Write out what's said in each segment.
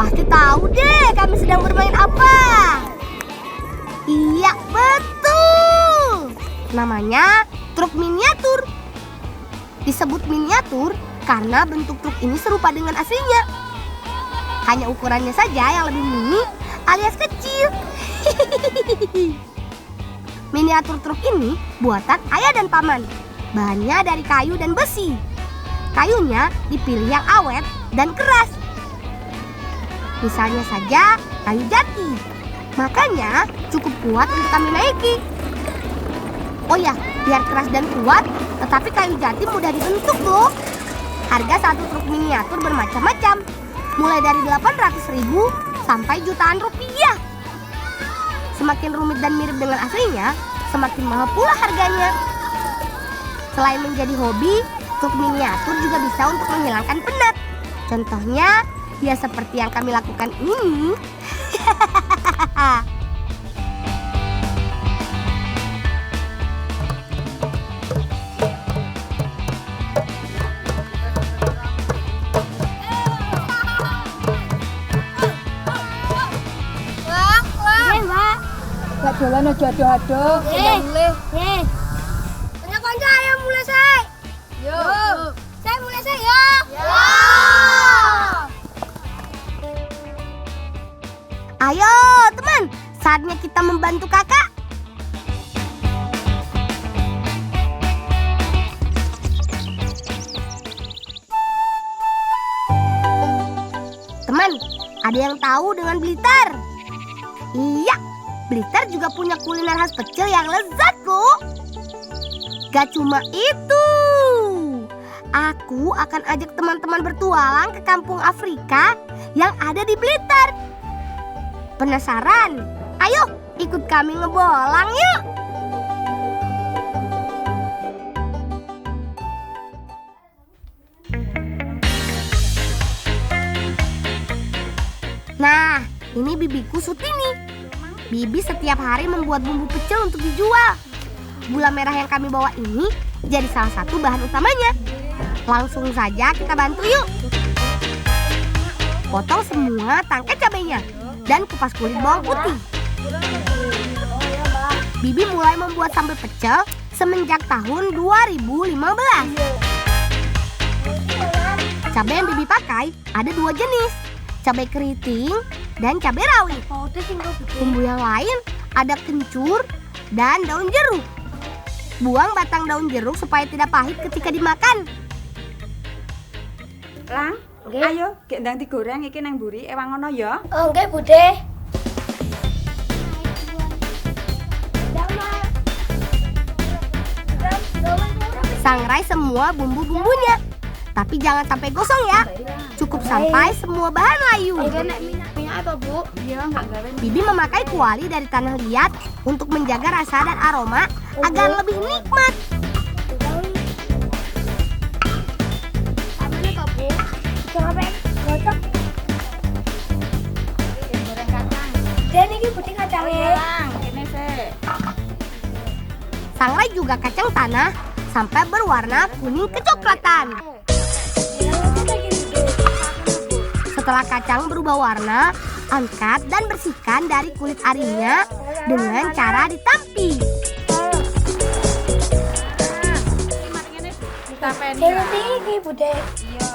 Pasti tahu deh kami sedang bermain apa. Iya, betul. Namanya truk miniatur. Disebut miniatur karena bentuk truk ini serupa dengan aslinya. Hanya ukurannya saja yang lebih mini alias kecil. Miniatur truk ini buatan ayah dan paman. Bahannya dari kayu dan besi. Kayunya dipilih yang awet dan keras. Misalnya saja kayu jati. Makanya cukup kuat untuk kami naiki. Oh ya, biar keras dan kuat, tetapi kayu jati mudah dibentuk loh. Harga satu truk miniatur bermacam-macam. Mulai dari 800.000 sampai jutaan rupiah. Semakin rumit dan mirip dengan aslinya, semakin mahal pula harganya. Selain menjadi hobi, truk miniatur juga bisa untuk menghilangkan penat. Contohnya, ya seperti yang kami lakukan ini. Gak jalan aja ado-ado. Konco ayo mulai say. Yo. Saya mulai say ya. Ayo teman, saatnya kita membantu kakak. Teman, ada yang tahu dengan Blitar? Iya, Blitar juga punya kuliner khas pecel yang lezat loh. Gak cuma itu, aku akan ajak teman-teman bertualang ke kampung Afrika yang ada di Blitar. Penasaran? Ayo ikut kami ngebolang yuk. Nah, ini bibiku Sutini. Bibi setiap hari membuat bumbu pecel untuk dijual. Gula merah yang kami bawa ini jadi salah satu bahan utamanya. Langsung saja kita bantu yuk. Potong semua tangkai cabenya dan kupas kulit bawang putih. Bibi mulai membuat sambal pecel semenjak tahun 2015. Cabai yang Bibi pakai ada 2 jenis, cabai keriting dan cabai rawit. Bumbu yang lain ada kencur dan daun jeruk. Buang batang daun jeruk supaya tidak pahit ketika dimakan. Lang, ayo gendang digoreng iki nang mburi ewang ngono ya. Oh, nggih, Bude. Sangrai semua bumbu-bumbunya. Tapi jangan sampai gosong ya. Cukup sampai semua bahan layu. Minyak apa, Bu? Iya, enggak gawe. Bibi memakai kuali dari tanah liat untuk menjaga rasa dan aroma agar lebih nikmat. Goreng kacang. Dan ini putih kacangnya. Lang, kene sih. Sangrai juga kacang tanah sampai berwarna kuning kecoklatan. Setelah kacang berubah warna, angkat dan bersihkan dari kulit arinya dengan cara ditampi. Ini Bude. Iya.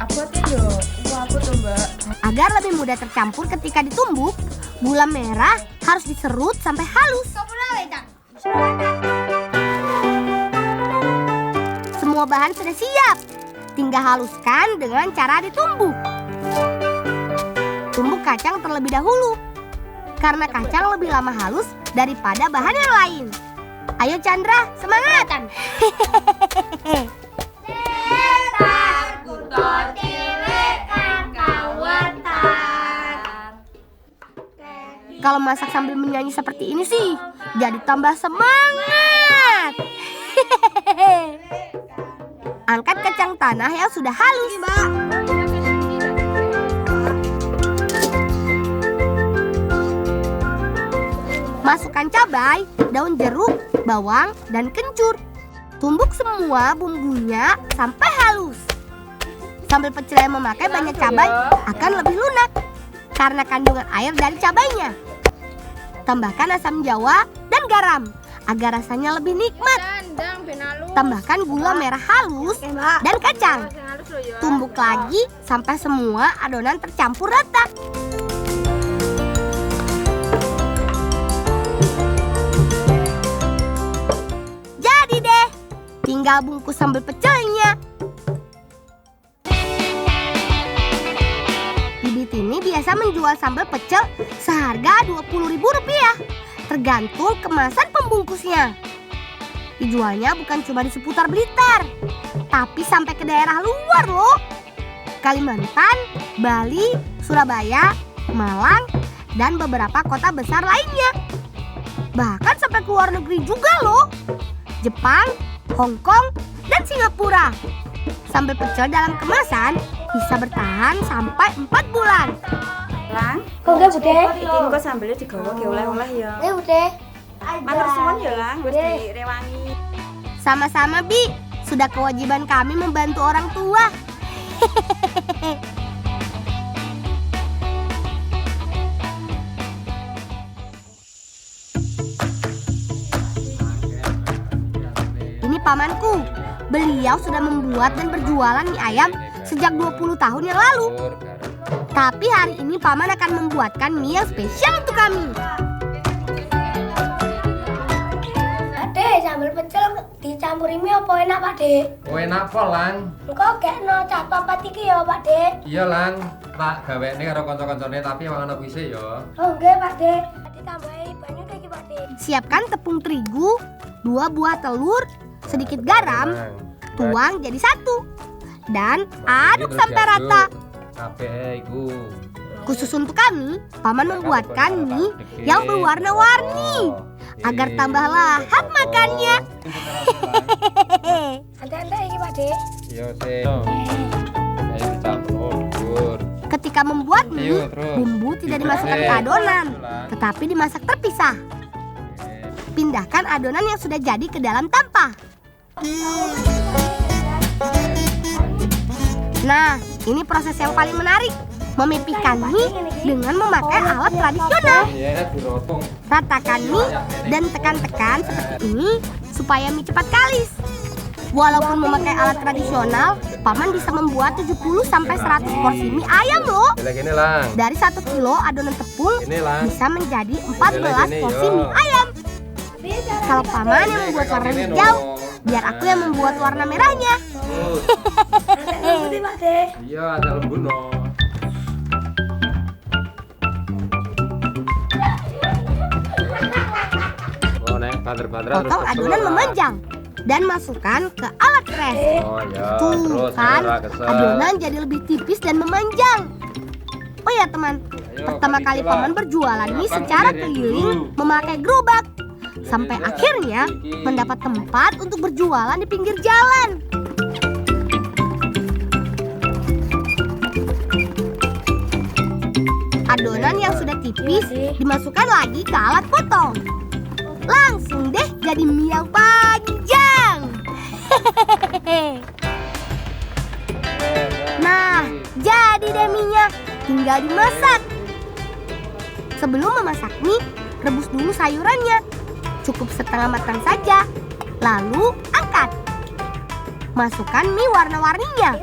Abotnya yo. Aku tuh, Mbak. Agar lebih mudah tercampur ketika ditumbuk, gula merah harus diserut sampai halus. Semua bahan sudah siap. Tinggal haluskan dengan cara ditumbuk. Tumbuk kacang terlebih dahulu, karena kacang lebih lama halus daripada bahan yang lain. Ayo Chandra, semangat! Kalau masak sambil menyanyi seperti ini sih, jadi tambah semangat. Angkat kacang tanah yang sudah halus. Masukkan cabai, daun jeruk, bawang, dan kencur. Tumbuk semua bumbunya sampai halus. Sambal pecel yang memakai banyak cabai akan lebih lunak karena kandungan air dari cabainya. Tambahkan asam jawa dan garam agar rasanya lebih nikmat. Tambahkan gula merah halus dan kacang. Tumbuk lagi sampai semua adonan tercampur rata. Jadi deh, tinggal bungkus sambal pecelnya. Bibit ini biasa menjual sambal pecel seharga Rp20.000, tergantung kemasan pembungkusnya. Dijualnya bukan cuma di seputar Blitar, tapi sampai ke daerah luar loh. Kalimantan, Bali, Surabaya, Malang, dan beberapa kota besar lainnya. Bahkan sampai ke luar negeri juga loh. Jepang, Hong Kong, dan Singapura. Sambal pecel dalam kemasan bisa bertahan sampai 4 bulan. Lang, Kok udah, Bude? iki engko sambelnya digawa ge oleh-oleh ya. Bude. Matur suwun ya, Lang, wis direwangi. Sama-sama, Bi. Sudah kewajiban kami membantu orang tua. Ini pamanku. Beliau sudah membuat dan berjualan mie ayam sejak 20 tahun yang lalu. Tapi hari ini paman akan membuatkan mie yang spesial untuk kami. Ade, sambal pecel dicampuri mie apa enak, Pak De? Oh enak kok Lang. Engko gekno cah papat iki ya, Pak De. Iya Lang, tak gawene karo kanca-kancane tapi ewang ana kuise ya. Oh nggih, Pak De. Ditambahi banyu iki, Pak De. Siapkan tepung terigu, 2 buah telur, sedikit garam, tuang jadi satu. Dan aduk sampai rata. Kabeh iku. Khusus untuk kami, paman membuatkan mie yang berwarna-warni agar tambah lahap makannya. Ante-ante iki, Pak De. Iya sih. Ayo dicampur, Dur. Ketika membuat mie, Iya, terus. bumbu tidak dimasukkan ke adonan, tetapi dimasak terpisah. Pindahkan adonan yang sudah jadi ke dalam tampah. Nah, ini proses yang paling menarik. Memipihkan mie dengan memakai alat tradisional. Iya, dirotong. Ratakan mie dan tekan-tekan seperti ini supaya mie cepat kalis. Walaupun memakai alat tradisional, paman bisa membuat 70-100 porsi mie ayam loh. Gini Lang. Dari 1 kilo adonan tepung Ini Lang. bisa menjadi 14 Gini, porsi yo. mie ayam. Kalau paman yang membuat warna hijau, biar aku yang membuat warna merahnya. Ante Pak De. Iya, ada lembut no. Oh, nek banter-banter terus Potong kesel adonan lah. memanjang dan masukkan ke alat pres. Oh ya, Tuh terus kan, ora kesel. adonan jadi lebih tipis dan memanjang. Oh ya teman, Ayo, pertama kali kali itulah. paman berjualan mie Kenapa secara sendiri keliling dulu? memakai gerobak. Sampai Beda-beda. akhirnya Iki. mendapat tempat untuk berjualan di pinggir jalan. Adonan yang sudah tipis dimasukkan lagi ke alat potong. Langsung deh jadi mie yang panjang. Nah, jadi deh mie-nya. Tinggal dimasak. Sebelum memasak mie, rebus dulu sayurannya. Cukup setengah matang saja. Lalu angkat. Masukkan mie warna-warninya.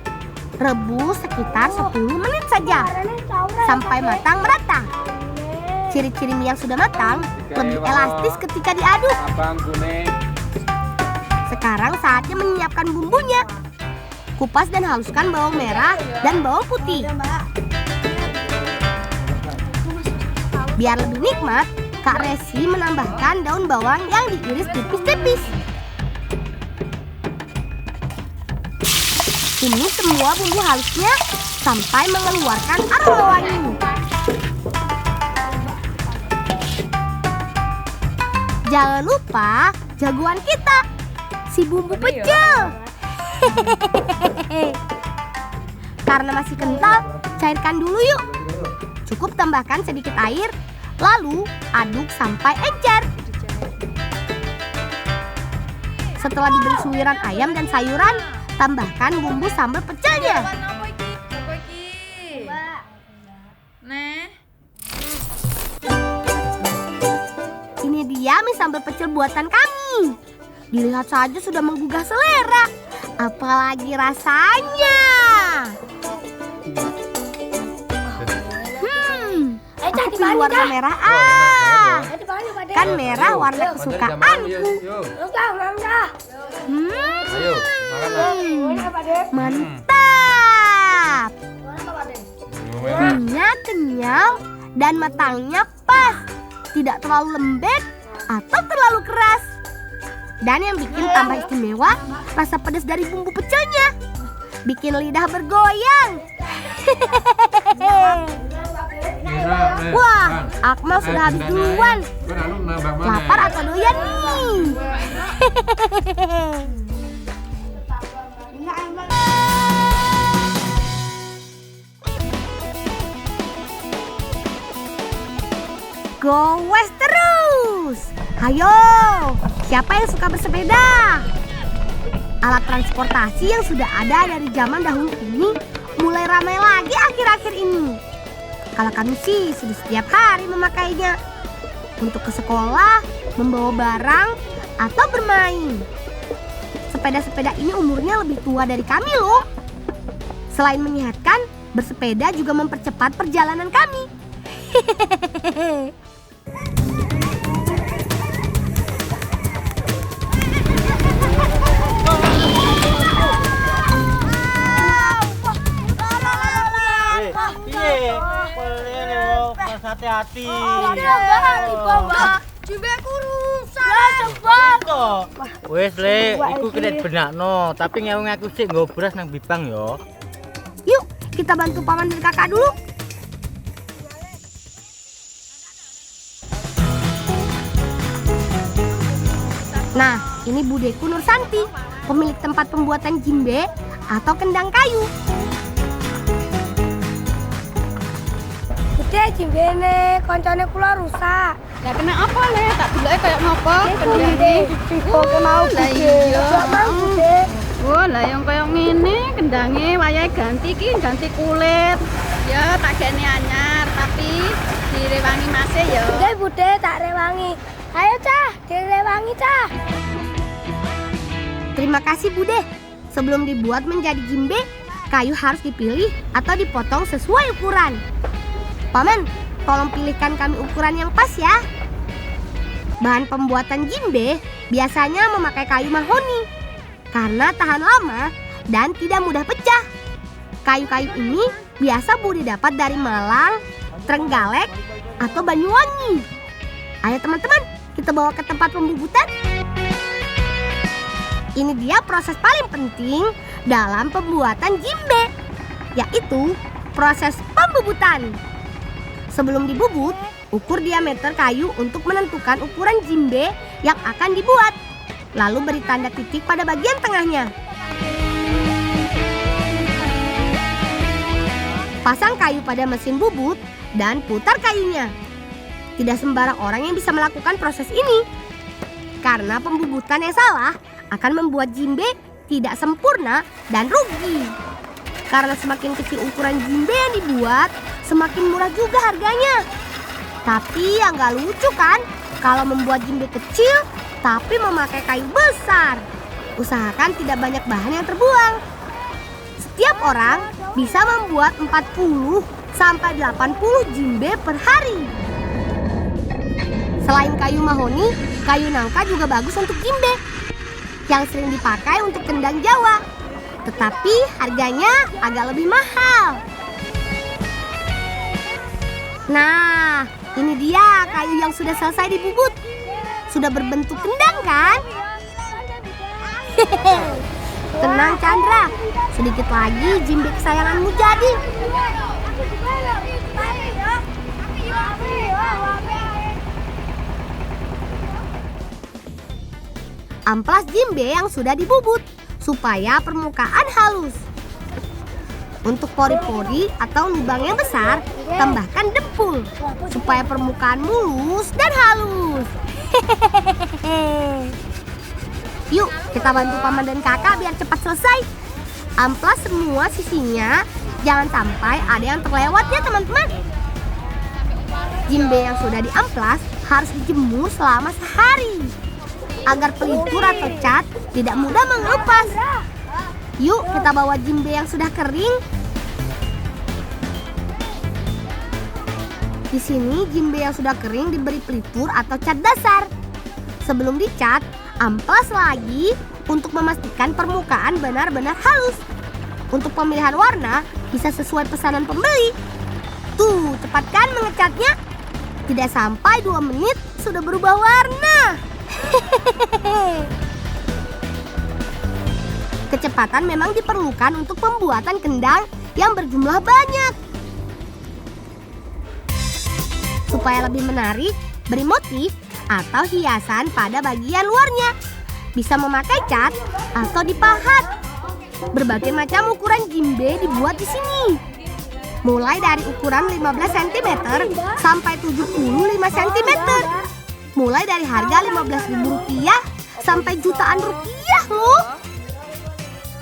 Rebus sekitar 10 menit saja sampai matang merata. Ciri-ciri mie yang sudah matang lebih elastis ketika diaduk. Abang kuning. Sekarang saatnya menyiapkan bumbunya. Kupas dan haluskan bawang merah dan bawang putih. Biar lebih nikmat, Kak Resi menambahkan daun bawang yang diiris tipis-tipis. Tumis semua bumbu halusnya sampai mengeluarkan aroma wangi. Jangan lupa jagoan kita, si bumbu pecel. Karena masih kental, cairkan dulu yuk. Cukup tambahkan sedikit air, lalu aduk sampai encer. Setelah diberi suiran ayam dan sayuran, tambahkan bumbu sambal pecelnya. sambal pecel buatan kami. Dilihat saja sudah menggugah selera. Apalagi rasanya. Aku pilih warna merah. Kan merah warna kesukaanku. Ayo, makan. Mantap. Minyak kenyal dan matangnya pas. Tidak terlalu lembek atau terlalu keras. Dan yang bikin tambah istimewa, rasa pedas dari bumbu pecelnya. Bikin lidah bergoyang. Wah, Akmal sudah habis duluan. Lapar atau doyan nih? Goes terus. Ayo, siapa yang suka bersepeda? Alat transportasi yang sudah ada dari zaman dahulu ini mulai ramai lagi akhir-akhir ini. Kalau kami sih sudah setiap hari memakainya. Untuk ke sekolah, membawa barang, atau bermain. Sepeda-sepeda ini umurnya lebih tua dari kami loh. Selain menyehatkan, bersepeda juga mempercepat perjalanan kami. Hati-hati. Jimbeku rusak. Wes le, iku kena benakno, tapi ngeung aku sik nggo beras nang bibang yo. Yuk, kita bantu paman dan kakak dulu. Nah, ini budeku Nursanti, pemilik tempat pembuatan jimbe atau kendang kayu. Bude jimbene koncone kula rusak. Lah kena apa le? Tak deloke kayak ngopo? Kendangane. Kok mau Iya. mau bude. Oh, lah yang kayak ngene kendange wayahe ganti ganti kulit. Ya tak gene anyar, tapi direwangi masih ya. Bude tak rewangi. Ayo cah, direwangi cah. Terima kasih Bude. Sebelum dibuat menjadi jimbe, kayu harus dipilih atau dipotong sesuai ukuran. Paman, tolong pilihkan kami ukuran yang pas ya. Bahan pembuatan jimbe biasanya memakai kayu mahoni karena tahan lama dan tidak mudah pecah. Kayu-kayu ini biasa Bude dapat dari Malang, Trenggalek, atau Banyuwangi. Ayo teman-teman, kita bawa ke tempat pembubutan. Ini dia proses paling penting dalam pembuatan jimbe, yaitu proses pembubutan. Sebelum dibubut, ukur diameter kayu untuk menentukan ukuran jimbe yang akan dibuat. Lalu beri tanda titik pada bagian tengahnya. Pasang kayu pada mesin bubut dan putar kayunya. Tidak sembarang orang yang bisa melakukan proses ini. Karena pembubutan yang salah akan membuat jimbe tidak sempurna dan rugi. Karena semakin kecil ukuran jimbe yang dibuat, semakin murah juga harganya. Tapi yang gak lucu kan, kalau membuat jimbe kecil tapi memakai kayu besar. Usahakan tidak banyak bahan yang terbuang. Setiap orang bisa membuat 40 sampai 80 jimbe per hari. Selain kayu mahoni, kayu nangka juga bagus untuk jimbe, yang sering dipakai untuk kendang Jawa. Tetapi harganya agak lebih mahal. Nah, ini dia kayu yang sudah selesai dibubut. Sudah berbentuk kendang kan? Tenang Chandra, sedikit lagi jimbe kesayanganmu jadi. Amplas jimbe yang sudah dibubut supaya permukaan halus. Untuk pori-pori atau lubang yang besar, tambahkan dempul supaya permukaan mulus dan halus. Yuk, kita bantu paman dan kakak biar cepat selesai. Amplas semua sisinya, jangan sampai ada yang terlewat ya teman-teman. Jimbe yang sudah diamplas harus dijemur selama sehari agar pelitur atau cat tidak mudah mengelupas. Yuk kita bawa jimbe yang sudah kering. Di sini jimbe yang sudah kering diberi pelitur atau cat dasar. Sebelum dicat, amplas lagi untuk memastikan permukaan benar-benar halus. Untuk pemilihan warna bisa sesuai pesanan pembeli. Tuh, cepat kan mengecatnya? Tidak sampai 2 menit sudah berubah warna. Kecepatan memang diperlukan untuk pembuatan kendang yang berjumlah banyak. Supaya lebih menarik, beri motif atau hiasan pada bagian luarnya. Bisa memakai cat atau dipahat. Berbagai macam ukuran jimbe dibuat di sini. Mulai dari ukuran 15 cm sampai 75 cm. Mulai dari harga Rp15.000 sampai jutaan rupiah loh.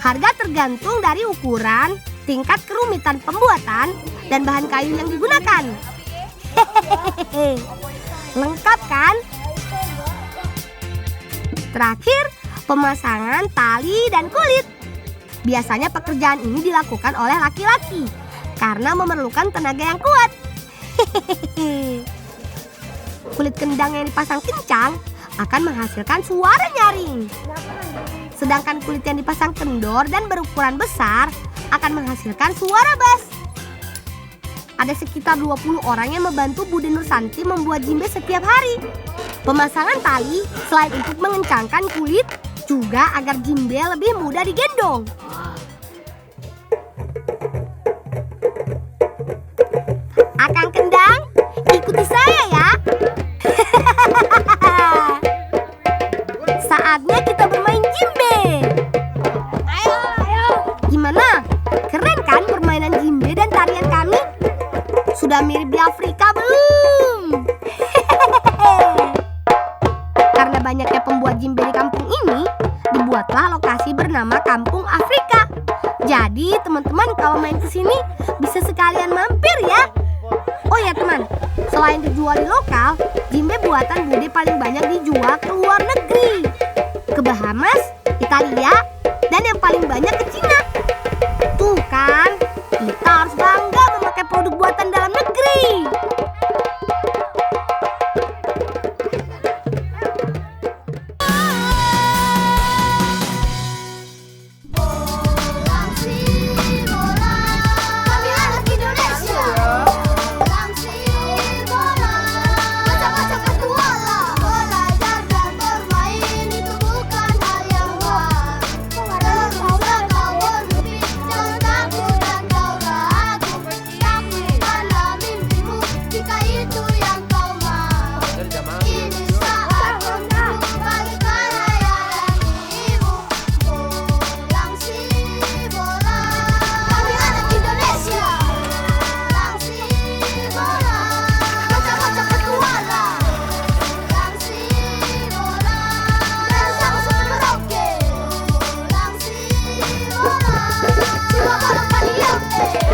Harga tergantung dari ukuran, tingkat kerumitan pembuatan, dan bahan kayu yang digunakan. Hehehe, lengkap kan? Terakhir, pemasangan tali dan kulit. Biasanya pekerjaan ini dilakukan oleh laki-laki karena memerlukan tenaga yang kuat. Hehehe. Kulit kendang yang dipasang kencang akan menghasilkan suara nyaring. Sedangkan kulit yang dipasang kendor dan berukuran besar akan menghasilkan suara bass. Ada sekitar 20 orang yang membantu Bude Nursanti membuat jimbe setiap hari. Pemasangan tali selain untuk mengencangkan kulit, juga agar jimbe lebih mudah digendong. Akang kendang, ikuti saya ya. Saatnya kita bermain jimbe. Ayo. Gimana? Keren kan permainan jimbe dan tarian kami? Sudah mirip di Afrika belum? Karena banyaknya pembuat jimbe di kampung ini, dibuatlah lokasi bernama Kampung Afrika. Jadi teman-teman kalau main ke sini bisa sekalian mampir ya. Oh ya teman, selain dijual di lokal, jimbe buatan Bude paling banyak dijual ke luar negeri, ke Bahamas, Italia, dan yang paling banyak ke Cina.